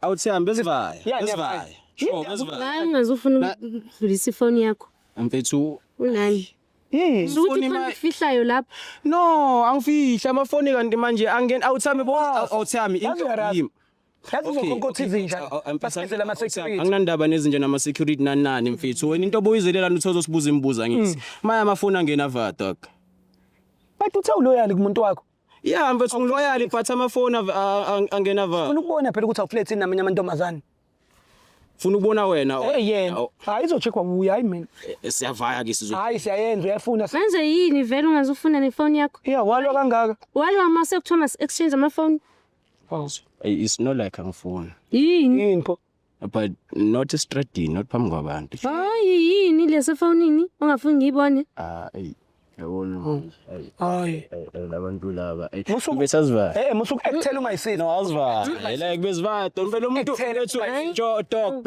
awuthambe esivaye. Sure, esivaye. Hayi ngazofuna ukudlulisa ifoni yakho. Mfethu Unani? Ukuthi ifoni fihlayo lapha. no, angifihla amafoni kanti manje angena awuthami awuthami yimi. Yakuzokhonkothi izinja. Basenzela ama security. Anginandaba nezinje nama security nanani mfethu. Wena into obuyizelelana uthoza usibuza imibuza ngithi. Maya amafoni angena vada. Bathi uthe uloyal kumuntu wakho. Yeah, mfethu ngiloyal but amafoni angena vada. Ufuna ukubona phela ukuthi awuflethe namanye amantombazane. Ufuna ukubona wena? Yena. Hayi izocheckwa kuye hayi mina. Siyavaya ke sizwe. Hayi siyayenza uyafuna. Manje yini vele ungazofuna nefoni yakho? Yeah, walwa kangaka. Walwa mase kuthiwa exchange amafoni. It's not like angifuni. Yini pho? But not strategy, not phambi kwabantu. Hayi yini lesefonini ongafuni ngiyibone? Yabona. Hayi. Labantu laba. Besaziva. Musuku ekuthela ungayisini. No, aziva. Like beziva. Don't vele umuntu lethu. Jo dog.